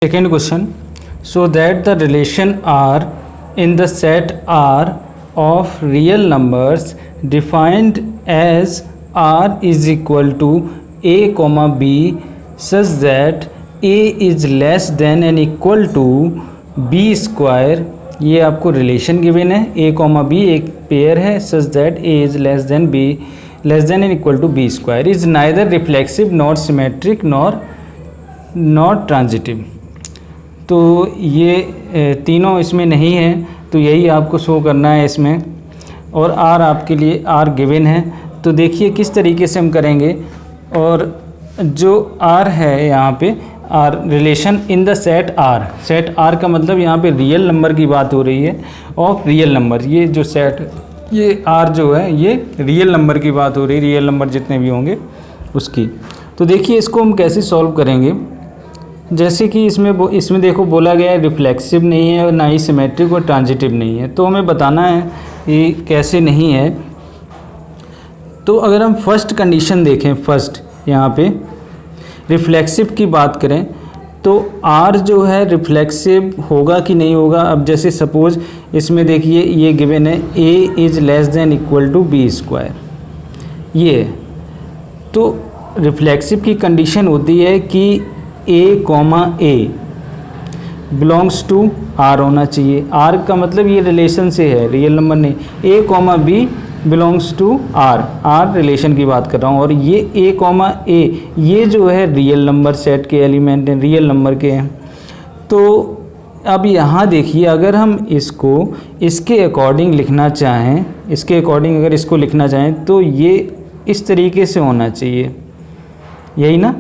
Second question, so that the relation R in the set R of real numbers defined as R is equal to a comma b such that a is less than and equal to b square. ये आपको relation given है, a comma b एक pair है such that a is less than b less than and equal to b square is neither reflexive nor symmetric nor transitive. तो ये तीनों इसमें नहीं है, तो यही आपको शो करना है इसमें, और आर आपके लिए आर गिवन है. तो देखिए किस तरीके से हम करेंगे. और जो आर है यहाँ पे R relation in the set R, set R का मतलब यहाँ पे रियल नंबर की बात हो रही है ऑफ रियल नंबर. ये जो सेट ये आर जो है ये रियल नंबर की बात हो रही है, रियल नंबर जितने भी होंगे उसकी. तो देखिए इसको हम कैसे सॉल्व करेंगे. जैसे कि इसमें देखो बोला गया है रिफ्लेक्सिव नहीं है और ना ही सिमेट्रिक और ट्रांजिटिव नहीं है. तो हमें बताना है कि कैसे नहीं है. तो अगर हम फर्स्ट कंडीशन देखें, फर्स्ट यहाँ पे रिफ्लेक्सिव की बात करें तो आर जो है रिफ्लेक्सिव होगा कि नहीं होगा. अब जैसे सपोज इसमें देखिए ये गिवन है a is less than equal to B square. ये तो रिफ्लेक्सिव की कंडीशन होती है कि a comma a belongs to R होना चाहिए. आर का मतलब ये रिलेशन से है, रियल नंबर नहीं. A comma b belongs to R, R relation की बात कर रहा हूँ. और ये ए कॉमा ए ये जो है रियल नंबर सेट के एलिमेंट हैं, रियल नंबर के हैं. तो अब यहाँ देखिए अगर हम इसको इसके अकॉर्डिंग लिखना चाहें, इसके अकॉर्डिंग अगर इसको लिखना चाहें तो ये इस तरीके से होना चाहिए, यही ना.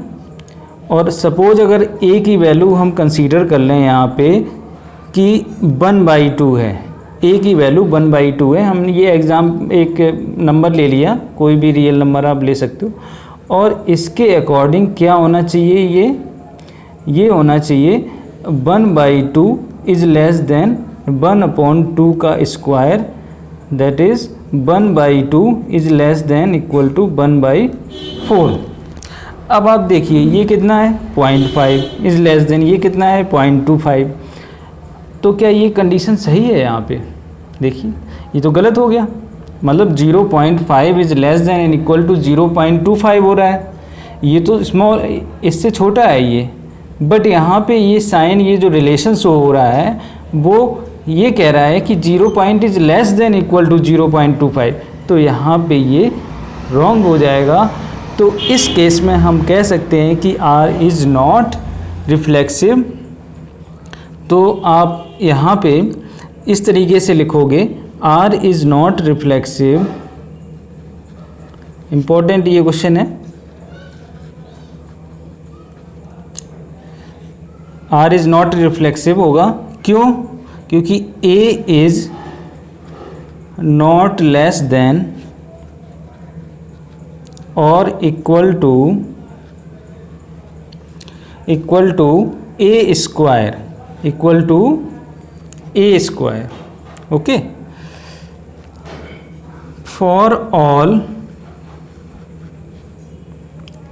और सपोज अगर a की वैल्यू हम कंसीडर कर लें यहाँ पे कि 1/2 है, a की वैल्यू 1/2 है. हमने ये एग्ज़ाम एक नंबर ले लिया, कोई भी रियल नंबर आप ले सकते हो. और इसके अकॉर्डिंग क्या होना चाहिए, ये होना चाहिए 1/2 इज़ लेस देन 1/2 का square, that is 1/2 is less than equal to 1/4. अब आप देखिए ये कितना है 0.5 इज़ लेस देन, ये कितना है 0.25. तो क्या ये कंडीशन सही है. यहाँ पे देखिए ये तो गलत हो गया, मतलब 0.5 is less than and equal to 0.25 हो रहा है. ये तो स्मॉल, इससे छोटा है ये. बट यहाँ पे ये साइन, ये जो रिलेशन शो हो रहा है वो ये कह रहा है कि 0 is less than equal to 0.25. तो यहाँ पे ये रॉन्ग हो जाएगा. तो इस केस में हम कह सकते हैं कि R इज़ नॉट रिफ्लेक्सिव. तो आप यहाँ पे इस तरीके से लिखोगे R is not reflexive. Important ये क्वेश्चन है. R इज़ नॉट रिफ्लेक्सिव होगा, क्यों? क्योंकि A is not less than और equal to a square, equal to a square. Okay, for all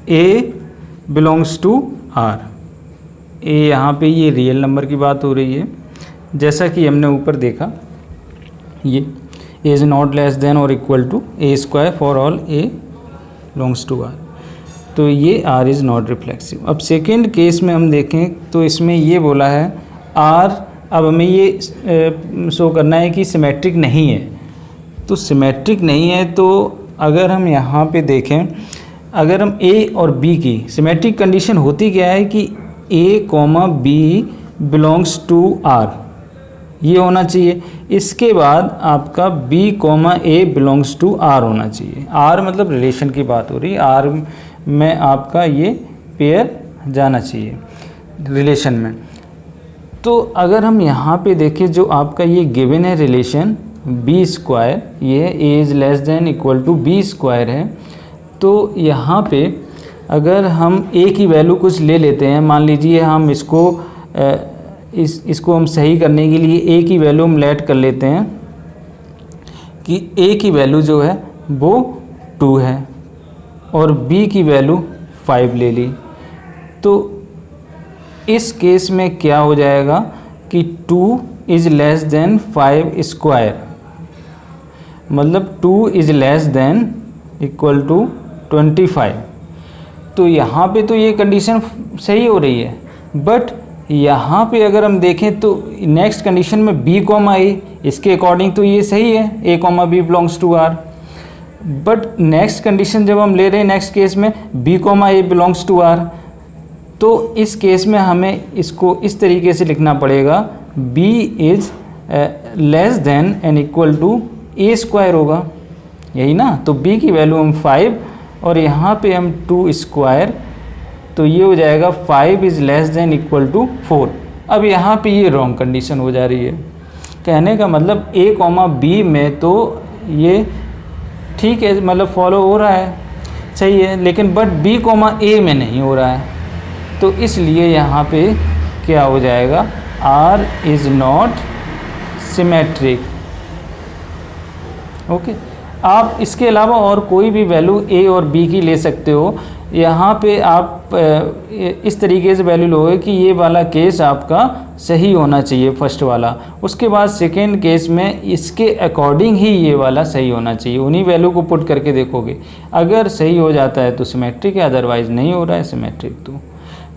a belongs to R. A यहाँ पे ये real number की बात हो रही है, जैसा कि हमने ऊपर देखा. ये a is not less than और equal to a square for all a belongs to R. तो ये आर इज़ नॉट रिफ्लेक्सिव. अब सेकेंड केस में हम देखें तो इसमें ये बोला है आर, अब हमें ये शो करना है कि सिमेट्रिक नहीं है. तो सिमेट्रिक नहीं है तो अगर हम यहाँ पे देखें, अगर हम ए और बी की सिमेट्रिक कंडीशन होती क्या है कि a comma b belongs to R, ये होना चाहिए. इसके बाद आपका B comma a belongs to R होना चाहिए. आर मतलब रिलेशन की बात हो रही है, आर में आपका ये पेयर जाना चाहिए रिलेशन में. तो अगर हम यहाँ पे देखें जो आपका ये गिवन है रिलेशन B स्क्वायर, ये a is less than equal to B square है. तो यहाँ पे अगर हम ए की वैल्यू कुछ ले लेते हैं, मान लीजिए हम इसको हम सही करने के लिए ए की वैल्यू हम लेट कर लेते हैं कि ए की वैल्यू जो है वो 2 है और बी की वैल्यू 5 ले ली. तो इस केस में क्या हो जाएगा कि 2 इज़ लेस देन 5 स्क्वायर, मतलब 2 is less than equal to 25। तो यहाँ पे तो ये कंडीशन सही हो रही है, बट यहाँ पे अगर हम देखें तो नेक्स्ट कंडीशन में b कॉमा ए, इसके अकॉर्डिंग तो ये सही है, a comma b belongs to r। But next condition जब हम ले रहे हैं नेक्स्ट केस में b comma a belongs to r, तो इस केस में हमें इसको इस तरीके से लिखना पड़ेगा b is less than and equal to a square होगा, यही ना। तो b की वैल्यू हम 5 और यहाँ पे हम 2 स्क्वायर, तो ये हो जाएगा 5 is less than equal to 4। अब यहाँ पे ये रॉन्ग कंडीशन हो जा रही है। कहने का मतलब a कॉमा बी में तो ये ठीक है, मतलब फॉलो हो रहा है, सही है, लेकिन बट b कॉमा ए में नहीं हो रहा है। तो इसलिए यहाँ पे क्या हो जाएगा, r is not symmetric. Okay, आप इसके अलावा और कोई भी वैल्यू a और b की ले सकते हो। यहाँ पे आप इस तरीके से वैल्यू लोगे कि ये वाला केस आपका सही होना चाहिए फर्स्ट वाला, उसके बाद सेकेंड केस में इसके अकॉर्डिंग ही ये वाला सही होना चाहिए। उन्हीं वैल्यू को पुट करके देखोगे, अगर सही हो जाता है तो सिमेट्रिक है, अदरवाइज़ नहीं हो रहा है सिमेट्रिक।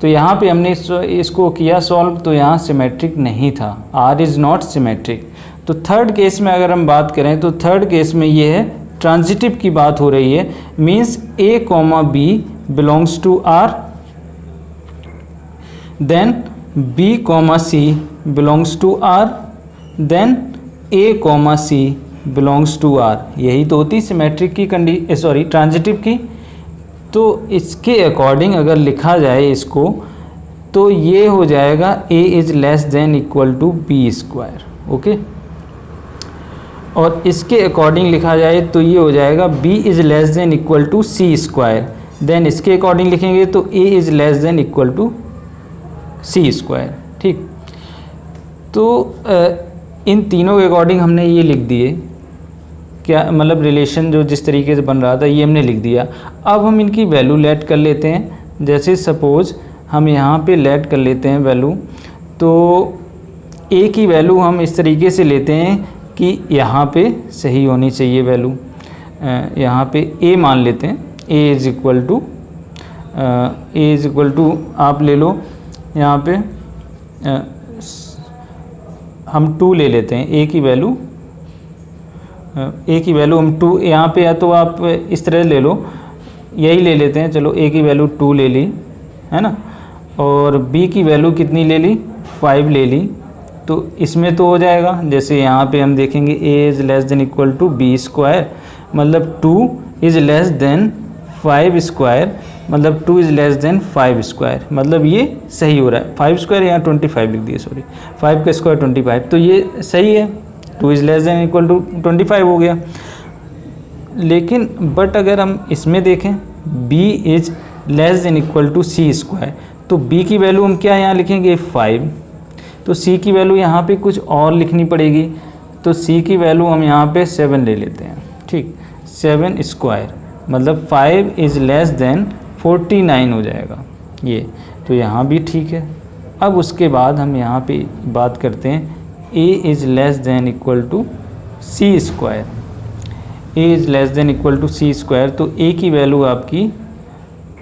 तो यहाँ पे हमने इसको किया सॉल्व, तो यहाँ सिमेट्रिक नहीं था, r इज़ नॉट सिमेट्रिक। तो थर्ड केस में अगर हम बात करें तो थर्ड केस में ये है ट्रांजिटिव की बात हो रही है, means a comma b belongs to r, then b comma c belongs to r, then a comma c belongs to r। यही तो होती सिमेट्रिक की सॉरी ट्रांजिटिव की। तो इसके अकॉर्डिंग अगर लिखा जाए इसको, तो ये हो जाएगा a is less than equal to B square. Okay, और इसके अकॉर्डिंग लिखा जाए तो ये हो जाएगा b is less than equal to c square. Then इसके अकॉर्डिंग लिखेंगे तो a is less than equal to c square. ठीक, तो इन तीनों के अकॉर्डिंग हमने ये लिख दिए, क्या मतलब रिलेशन जो जिस तरीके से बन रहा था ये हमने लिख दिया। अब हम इनकी वैल्यू लेट कर लेते हैं। जैसे सपोज हम यहाँ पे लेट कर लेते हैं वैल्यू, तो a की वैल्यू हम इस तरीके से लेते हैं कि यहाँ पे सही होनी चाहिए वैल्यू। यहाँ पे a मान लेते हैं, a इज़ इक्वल टू आप ले लो, यहाँ पे हम 2 ले लेते हैं। a की वैल्यू हम 2 यहाँ पे, या तो आप इस तरह ले लो, यही ले लेते हैं। चलो a की वैल्यू 2 ले ली है ना, और b की वैल्यू कितनी ले ली, 5 ले ली। तो इसमें तो हो जाएगा, जैसे यहाँ पे हम देखेंगे a is less than equal to B square, मतलब 2 इज़ लेस देन 5 स्क्वायर, मतलब 2 इज़ लेस देन 5 स्क्वायर, मतलब ये सही हो रहा है। 5 स्क्वायर यहाँ 25 लिख दिए, सॉरी 5 का स्क्वायर 25, तो ये सही है, 2 is less than equal to 25 हो गया। लेकिन बट अगर हम इसमें देखें b is less than equal to c square, तो b की वैल्यू हम क्या यहाँ लिखेंगे 5, तो c की वैल्यू यहाँ पे कुछ और लिखनी पड़ेगी। तो c की वैल्यू हम यहाँ पे 7 ले लेते हैं। ठीक, 7 स्क्वायर मतलब 5 इज़ लेस देन 49 हो जाएगा ये, तो यहाँ भी ठीक है। अब उसके बाद हम यहाँ पे बात करते हैं a is less than equal to c square, a is less than equal to c square, तो a की वैल्यू आपकी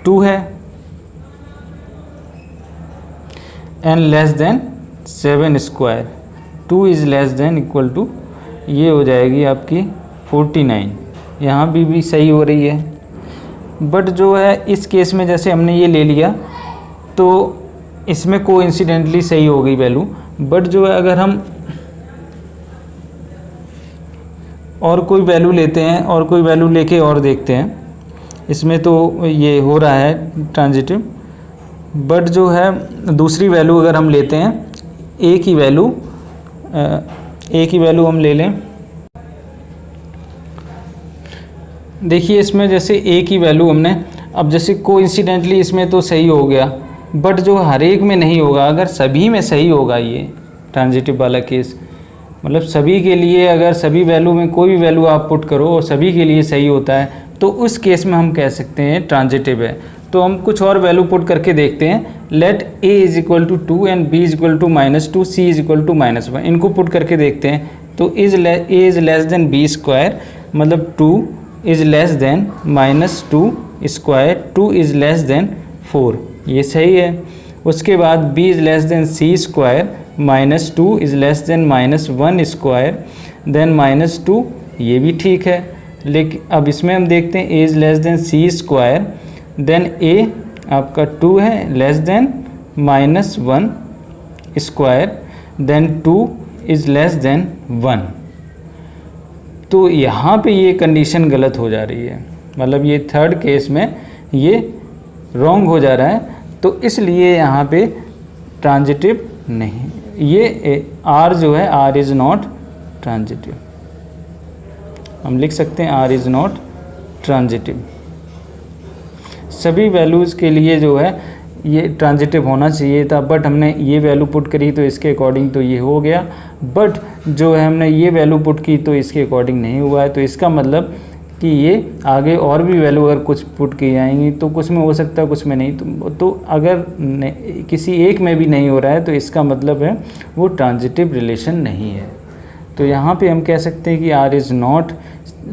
2 है and less than 7 square, 2 is less than equal to ये हो जाएगी आपकी 49। यहाँ भी सही हो रही है, बट जो है इस केस में जैसे हमने ये ले लिया तो इसमें कोइंसिडेंटली सही हो गई वैल्यू। बट जो है अगर हम और कोई वैल्यू लेते हैं और कोई वैल्यू लेके और देखते हैं, इसमें तो ये हो रहा है ट्रांजिटिव। बट जो है दूसरी वैल्यू अगर हम लेते हैं a की वैल्यू हम ले लें, देखिए इसमें जैसे a की वैल्यू हमने, अब जैसे कोइंसिडेंटली इसमें तो सही हो गया, बट जो हर एक में नहीं होगा, अगर सभी में सही होगा ये ट्रांजिटिव वाला केस, मतलब सभी के लिए अगर सभी वैल्यू में कोई भी वैल्यू आप पुट करो और सभी के लिए सही होता है, तो उस केस में हम कह सकते हैं ट्रांजिटिव है। तो हम कुछ और वैल्यू पुट करके देखते हैं। Let a is equal to 2 and b is equal to -2, c is equal to -1, इनको पुट करके देखते हैं। तो a is less than b square, मतलब 2 is less than -2 square, 2 is less than 4, ये सही है। उसके बाद b is less than c square, -2 is less than -1 square, then -2, ये भी ठीक है। लेकिन अब इसमें हम देखते हैं a is less than c square, then a आपका 2 है less than -1 square, then 2 is less than 1। तो यहाँ पे ये कंडीशन गलत हो जा रही है, मतलब ये थर्ड केस में ये रॉन्ग हो जा रहा है। तो इसलिए यहाँ पे ट्रांजिटिव नहीं, ये r जो है r इज़ नॉट ट्रांजिटिव, हम लिख सकते हैं r इज़ नॉट ट्रांजिटिव। सभी वैल्यूज़ के लिए जो है ये ट्रांजिटिव होना चाहिए था, बट हमने ये वैल्यू पुट करी तो इसके अकॉर्डिंग तो ये हो गया, बट जो है हमने ये वैल्यू पुट की तो इसके अकॉर्डिंग नहीं हुआ है। तो इसका मतलब कि ये आगे और भी वैल्यू अगर कुछ पुट की जाएंगी तो कुछ में हो सकता है, कुछ में नहीं। तो अगर किसी एक में भी नहीं हो रहा है तो इसका मतलब है वो ट्रांजिटिव रिलेशन नहीं है। तो यहाँ पे हम कह सकते हैं कि r is not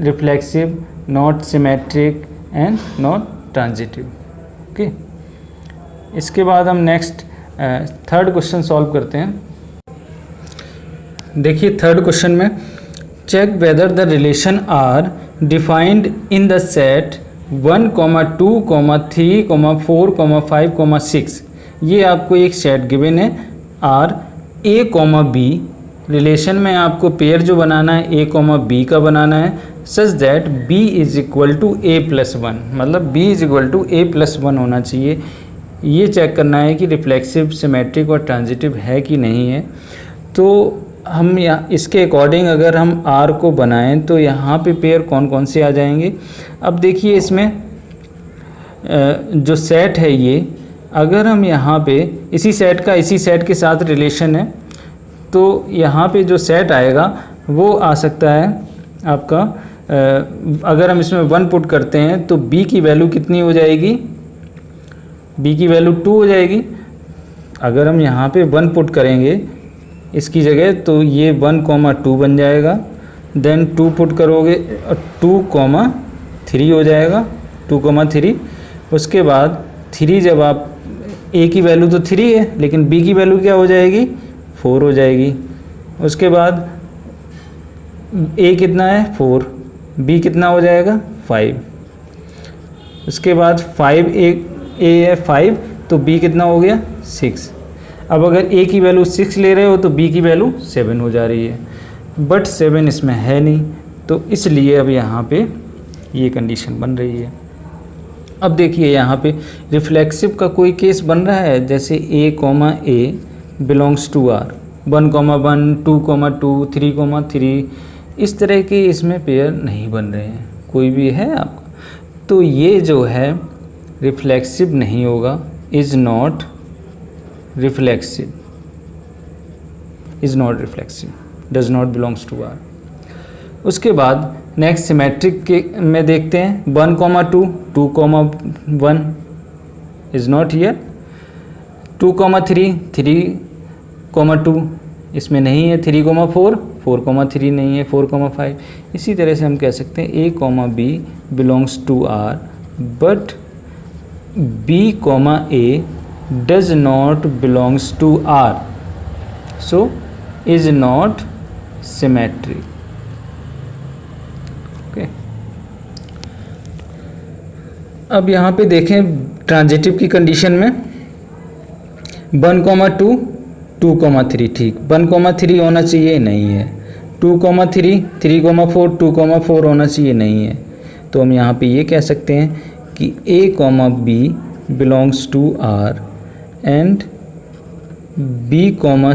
reflexive, not symmetric and not transitive. Okay, इसके बाद हम नेक्स्ट थर्ड क्वेश्चन सॉल्व करते हैं। देखिए थर्ड क्वेश्चन में, check whether the relation R defined in the set 1, 2, 3, 4, 5, 6। ये आपको एक सेट गिवन है आर a, b। रिलेशन में आपको पेयर जो बनाना है a, b का बनाना है, such that b is equal to a+1, मतलब b is equal to a+1 होना चाहिए। ये चेक करना है कि रिफ्लेक्सिव, सिमेट्रिक और ट्रांजिटिव है कि नहीं है। तो हम यहाँ इसके अकॉर्डिंग अगर हम r को बनाएं तो यहाँ पे पेयर कौन कौन से आ जाएंगे। अब देखिए इसमें जो सेट है ये, अगर हम यहाँ पे इसी सेट का इसी सेट के साथ रिलेशन है तो यहाँ पे जो सेट आएगा वो आ सकता है आपका, अगर हम इसमें 1 पुट करते हैं तो b की वैल्यू कितनी हो जाएगी, b की वैल्यू 2 हो जाएगी। अगर हम यहाँ पे 1 पुट करेंगे इसकी जगह तो ये 1, 2 बन जाएगा। देन 2 पुट करोगे 2, 3 हो जाएगा, 2, 3। उसके बाद 3, जब आप a की वैल्यू तो 3 है लेकिन b की वैल्यू क्या हो जाएगी, 4 हो जाएगी। उसके बाद a कितना है 4, b कितना हो जाएगा 5। उसके बाद 5 a है 5 तो b कितना हो गया 6। अब अगर a की वैल्यू 6 ले रहे हो तो b की वैल्यू 7 हो जा रही है, बट 7 इसमें है नहीं, तो इसलिए अब यहाँ पे ये कंडीशन बन रही है। अब देखिए यहाँ पे रिफ्लेक्सिव का कोई केस बन रहा है, जैसे a बिलोंग्स टू r, 1, 1, 2, 2, 3, 3, इस तरह के इसमें पेयर नहीं बन रहे हैं, कोई भी है आपका, तो ये जो है रिफ्लेक्सिव नहीं होगा, is not reflexive, is not reflexive, does not belongs to R. उसके बाद नेक्स्ट सिमेट्रिक के में देखते हैं, 1, 2, 2, 1 इज़ नॉट हियर, 2, 3, 3, 2 इसमें नहीं है, 3, 4, 4, 3 नहीं है, 4, 5। इसी तरह से हम कह सकते हैं a, b belongs to r but b, a does not belongs to r, so is not symmetric. Okay, अब यहाँ पे देखें ट्रांजिटिव की कंडीशन में 1, 2, 2, 3, ठीक, 1, 3 होना चाहिए, नहीं है। 2, 3, 3, 4, 2, 4 होना चाहिए, नहीं है। तो हम यहाँ पे ये कह सकते हैं कि a, b belongs to r and b,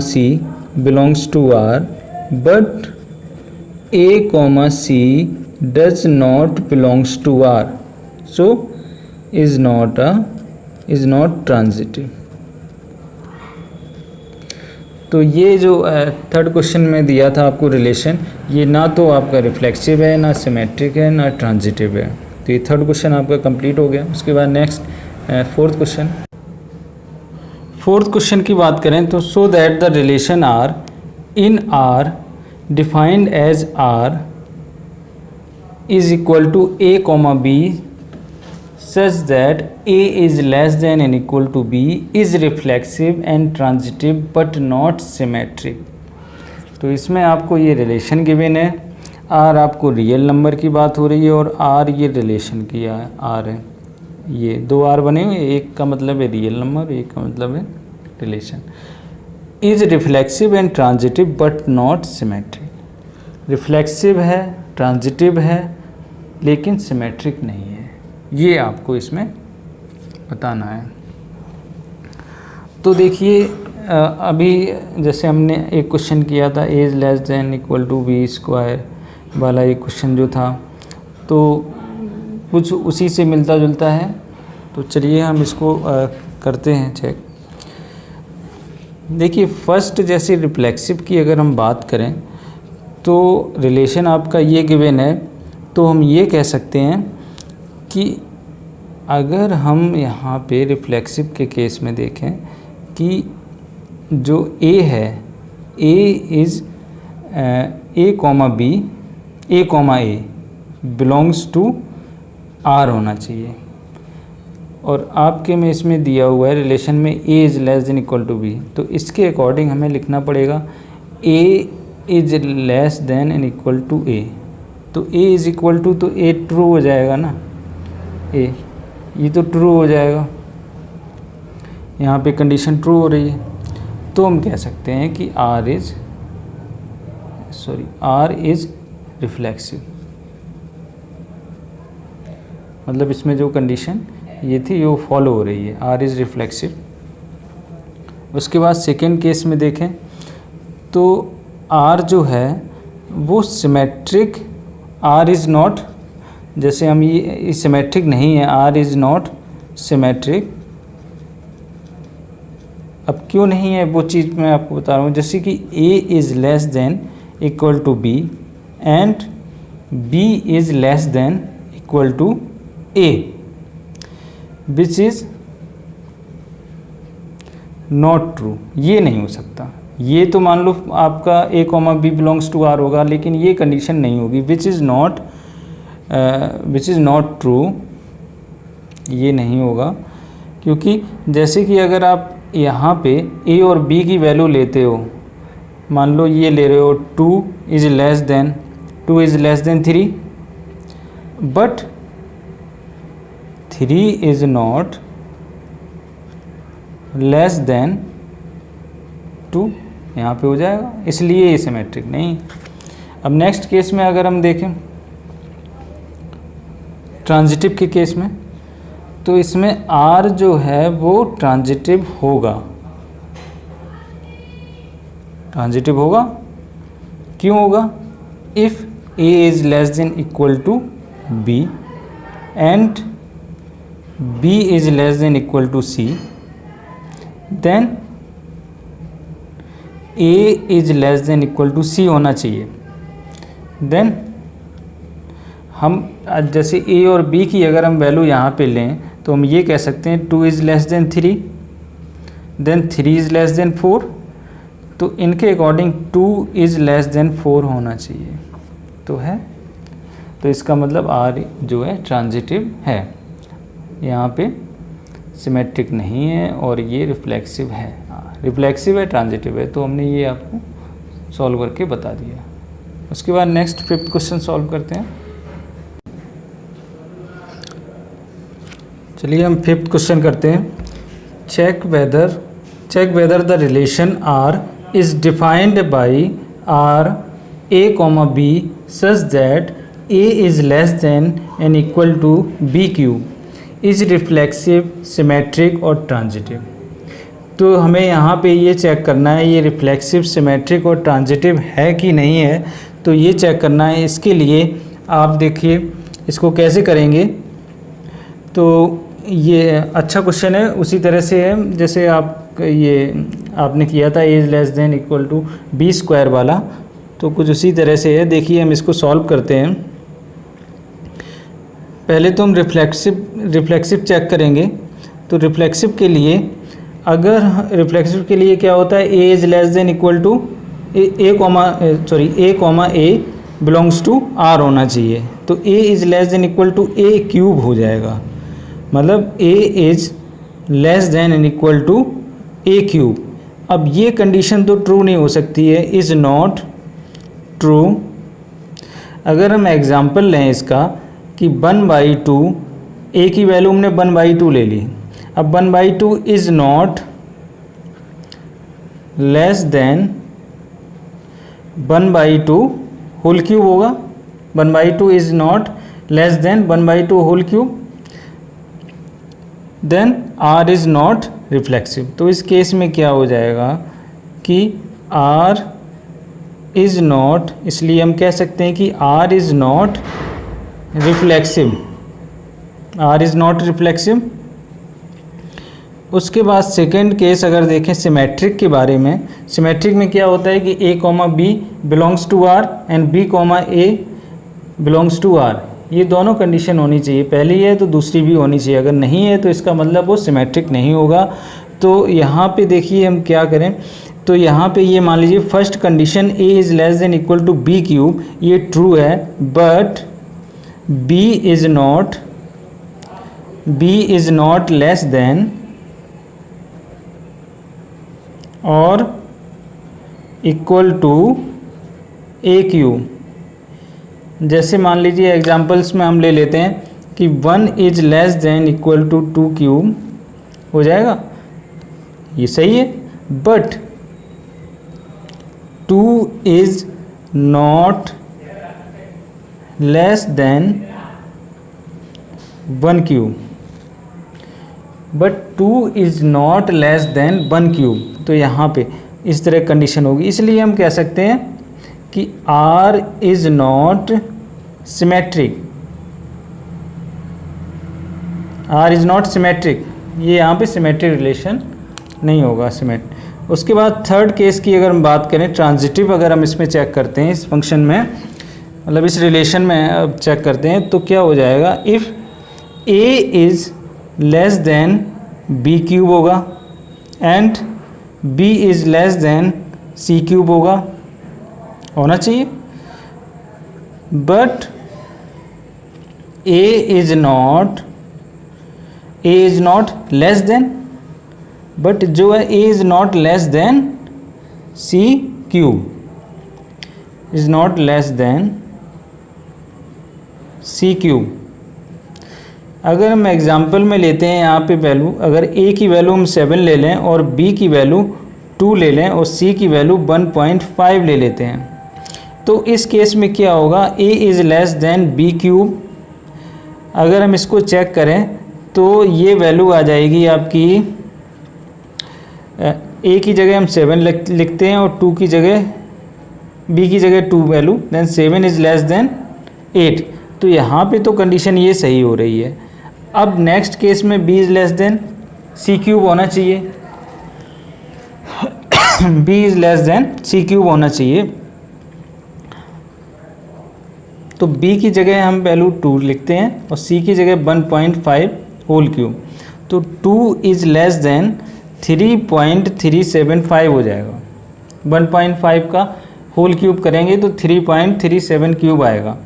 c belongs to r but a, c does not belongs to r, so is not transitive. तो ये जो थर्ड क्वेश्चन में दिया था आपको रिलेशन, ये ना तो आपका रिफ्लेक्सिव है, ना सिमेट्रिक है, ना ट्रांजिटिव है। तो ये थर्ड क्वेश्चन आपका कंप्लीट हो गया। उसके बाद नेक्स्ट फोर्थ क्वेश्चन की बात करें तो so that the relation R in R defined as R is equal to a comma b such that A is less than and equal to B is reflexive and transitive but not symmetric। तो इसमें आपको ये relation given है, R आपको real number की बात हो रही है और R ये रिलेशन की R है, ये दो R बने हुए, एक का मतलब है रियल नंबर, एक का मतलब है relation. Is reflexive and transitive but not symmetric. Reflexive है, ट्रांजिटिव है, लेकिन सिमेट्रिक नहीं है, ये आपको इसमें बताना है। तो देखिए अभी जैसे हमने एक क्वेश्चन किया था a is less than equal to B square वाला एक क्वेश्चन जो था, तो कुछ उसी से मिलता जुलता है। तो चलिए हम इसको करते हैं चेक। देखिए फर्स्ट जैसे रिफ्लेक्सिव की अगर हम बात करें तो रिलेशन आपका ये गिवन है, तो हम ये कह सकते हैं कि अगर हम यहाँ पे रिफ्लेक्सिव के केस में देखें कि जो A है, A is A comma B, A comma A belongs to R होना चाहिए, और आपके में इसमें दिया हुआ है रिलेशन में A is less than equal to B, तो इसके अकॉर्डिंग हमें लिखना पड़ेगा A is less than and equal to A। तो A इज़ इक्वल टू, तो A ट्रू हो जाएगा ना, A ये तो ट्रू हो जाएगा, यहाँ पे कंडीशन ट्रू हो रही है। तो हम कह सकते हैं कि R इज़ रिफ्लेक्सिव, मतलब इसमें जो कंडीशन ये थी वो फॉलो हो रही है, R इज़ रिफ्लेक्सिव। उसके बाद सेकेंड केस में देखें तो R जो है वो सिमेट्रिक, R इज़ नॉट, जैसे हम ये सिमेट्रिक नहीं है, R इज़ नॉट सिमेट्रिक। अब क्यों नहीं है वो चीज़ मैं आपको बता रहा हूँ, जैसे कि A is less than equal to B and B is less than equal to A which is not true. ये नहीं हो सकता, ये तो मान लो आपका A comma B belongs to R होगा, लेकिन ये कंडीशन नहीं होगी, विच इज़ नॉट ट्रू, ये नहीं होगा। क्योंकि जैसे कि अगर आप यहाँ पे A और B की वैल्यू लेते हो, मान लो ये ले रहे हो 2 is less than 3, but 3 is not less than 2, यहाँ पे हो जाएगा, इसलिए ये सिमेट्रिक नहीं। अब नेक्स्ट केस में अगर हम देखें ट्रांजिटिव के केस में, तो इसमें R जो है वो ट्रांजिटिव होगा, क्यों होगा? If A is less than equal to B and B is less than equal to C, then A is less than equal to C होना चाहिए। देन हम जैसे A और B की अगर हम वैल्यू यहाँ पे लें तो हम ये कह सकते हैं 2 is less than 3, then 3 is less than 4, तो इनके अकॉर्डिंग 2 इज़ लेस देन 4 होना चाहिए, तो है। तो इसका मतलब R जो है ट्रांजिटिव है, यहाँ पे सिमेट्रिक नहीं है, और ये रिफ्लेक्सिव है, रिफ्लेक्सिव है, ट्रांजिटिव है। तो हमने ये आपको सॉल्व करके बता दिया। उसके बाद नेक्स्ट 5th क्वेश्चन सॉल्व करते हैं। चलिए हम 5th क्वेश्चन करते हैं। Check whether the relation R is defined by R A comma B such that A is less than and equal to B cube is reflexive, symmetric और transitive. तो हमें यहाँ पे ये चेक करना है ये रिफ्लेक्सिव, सिमेट्रिक और ट्रांजिटिव है कि नहीं है, तो ये चेक करना है। इसके लिए आप देखिए इसको कैसे करेंगे। तो ये अच्छा क्वेश्चन है, उसी तरह से है जैसे आपने किया था A is less than equal to B square वाला, तो कुछ उसी तरह से है। देखिए हम इसको सॉल्व करते हैं। पहले तो हम रिफ्लेक्सिव चेक करेंगे। तो रिफ्लेक्सिव के लिए क्या होता है, a is less than equal to a comma a belongs to R होना चाहिए। तो a is less than equal to a cube हो जाएगा, मतलब a is less than and equal to a cube. अब ये कंडीशन तो ट्रू नहीं हो सकती है, इज़ नॉट ट्रू। अगर हम एग्जांपल लें इसका कि 1/2, ए की वैल्यू हमने 1/2 ले ली, अब 1/2 is not less than 1/2 whole cube होगा। 1/2 is not less than 1/2 whole cube, then R is not reflexive. तो इस केस में क्या हो जाएगा कि आर इज़ नॉट, इसलिए हम कह सकते हैं कि R is not reflexive, R is not reflexive. उसके बाद सेकेंड केस अगर देखें सिमेट्रिक के बारे में, सिमेट्रिक में क्या होता है कि a comma b belongs to R and b comma a belongs to R, ये दोनों कंडीशन होनी चाहिए, पहली है तो दूसरी भी होनी चाहिए। अगर नहीं है तो इसका मतलब वो सिमेट्रिक नहीं होगा। तो यहाँ पे देखिए हम क्या करें, तो यहाँ पे ये मान लीजिए first condition a is less than equal to b cube, ये ट्रू है, but b is not less than और इक्वल टू ए क्यूब। जैसे मान लीजिए एग्जांपल्स में हम ले लेते हैं कि 1 is less than equal to 2 cube हो जाएगा, ये सही है, but 2 is not less than 1 cube, but 2 is not less than 1 cube. तो यहाँ पे इस तरह कंडीशन होगी, इसलिए हम कह सकते हैं कि R is not symmetric, R is not symmetric, ये यहाँ पे सिमेट्रिक रिलेशन नहीं होगा सिमेट। उसके बाद थर्ड केस की अगर हम बात करें ट्रांजिटिव, अगर हम इसमें चेक करते हैं इस फंक्शन में, मतलब इस रिलेशन में अब चेक करते हैं तो क्या हो जाएगा, if A is less than b cube होगा and B is less than c cube होना चाहिए, but A is not less than, but जो है A is not less than C cube, is not less than C cube. अगर हम example में लेते हैं यहाँ पे वैल्यू, अगर A की वैल्यू हम 7 ले लें और B की वैल्यू 2 ले लें और C की वैल्यू 1.5 ले लेते हैं, तो इस केस में क्या होगा, A is less than B cube. अगर हम इसको चेक करें तो ये वैल्यू आ जाएगी आपकी, A की जगह हम 7 लिखते हैं और 2 की जगह, B की जगह 2 value, then 7 is less than 8। तो यहाँ पे तो कंडीशन ये सही हो रही है। अब नेक्स्ट केस में B is less than C cube होना चाहिए, B is less than C cube होना चाहिए। तो B की जगह हम वैल्यू 2 लिखते हैं और C की जगह 1.5 होल क्यूब, तो 2 इज़ लेस देन 3.375 हो जाएगा। 1.5 का होल क्यूब करेंगे तो 3.37 क्यूब आएगा।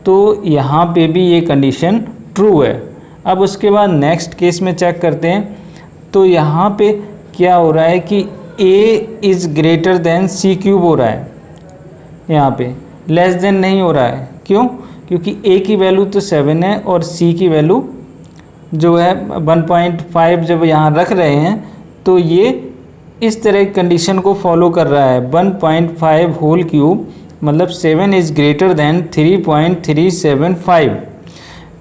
तो यहाँ पे भी ये कंडीशन ट्रू है। अब उसके बाद नेक्स्ट केस में चेक करते हैं, तो यहाँ पे क्या हो रहा है कि A is greater than C cube हो रहा है, यहाँ पे लेस देन नहीं हो रहा है। क्यों? क्योंकि A की वैल्यू तो 7 है और C की वैल्यू जो है 1.5 जब यहाँ रख रहे हैं तो ये इस तरह की कंडीशन को फॉलो कर रहा है। 1.5 होल क्यूब मतलब 7 इज़ ग्रेटर देन 3.375।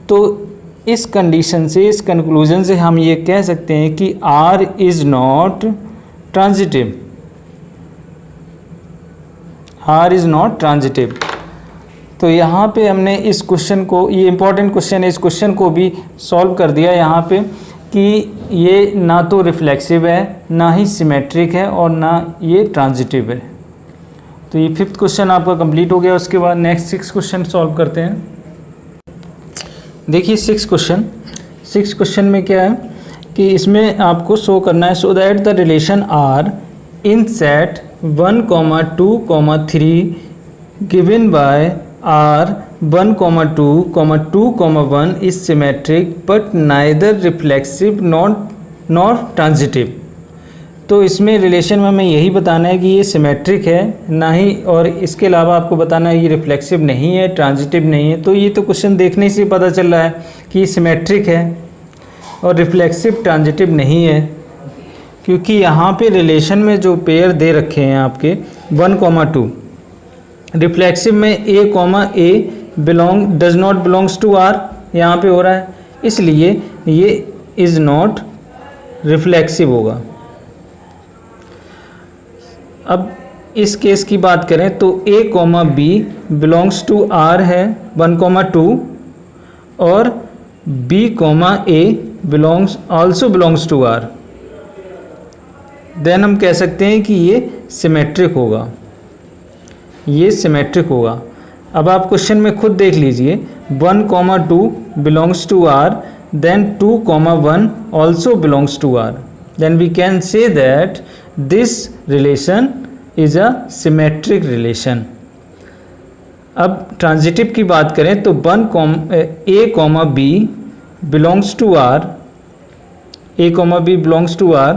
तो इस कंडीशन से, इस कंक्लूजन से हम ये कह सकते हैं कि R is not transitive, R is not transitive. तो यहाँ पे हमने इस क्वेश्चन को, ये इंपॉर्टेंट क्वेश्चन है, इस क्वेश्चन को भी सॉल्व कर दिया यहाँ पे कि ये ना तो रिफ्लेक्सिव है, ना ही सिमेट्रिक है और ना ये ट्रांजिटिव है। तो ये 5th क्वेश्चन आपका कंप्लीट हो गया। उसके बाद नेक्स्ट 6 क्वेश्चन सॉल्व करते हैं। देखिए 6 क्वेश्चन में क्या है, कि इसमें आपको शो करना है, so that the relation R in set 1, 2, 3 given by R 1, 2, 2, 1 is symmetric but neither reflexive not transitive. तो इसमें रिलेशन में हमें यही बताना है कि ये सिमेट्रिक है ना ही, और इसके अलावा आपको बताना है ये रिफ्लेक्सिव नहीं है, ट्रांजिटिव नहीं है। तो ये तो क्वेश्चन देखने से पता चल रहा है कि ये सिमेट्रिक है और रिफ्लेक्सिव ट्रांजिटिव नहीं है, क्योंकि यहाँ पे रिलेशन में जो पेयर दे रखे हैं आपके 1, 2, रिफ्लेक्सिव में a, does not belongs to r यहाँ पे हो रहा है, इसलिए ये इज़ नॉट रिफ्लेक्सिव होगा। अब इस केस की बात करें तो a, b belongs to r है 1, 2 और b, a also belongs to r, then हम कह सकते हैं कि ये सिमेट्रिक होगा, ये सिमेट्रिक होगा। अब आप क्वेश्चन में खुद देख लीजिए 1, 2 belongs to r, then 2, 1 also belongs to r, then we can say that this relation is a symmetric relation. अब ट्रांजिटिव की बात करें तो a, b belongs to r, a, b belongs to r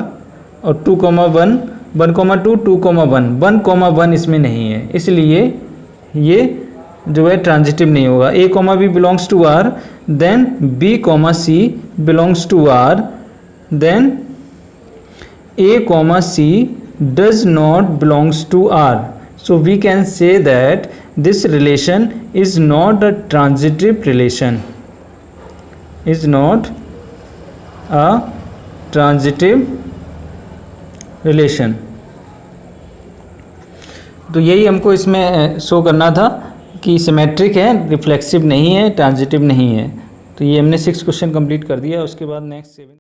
और 2, 1, 1, 2, 2, 1, 1, 1 इसमें नहीं है, इसलिए ये जो है ट्रांजिटिव नहीं होगा। a, b belongs to r, then b, c belongs to r, then a, c does not belongs to r. So we can say that this relation is not a transitive relation, is not a transitive relation. तो यही हमको इसमें show करना था कि symmetric है, reflexive नहीं है, ट्रांजिटिव नहीं है। तो ये हमने 6 क्वेश्चन कंप्लीट कर दिया। उसके बाद नेक्स्ट 7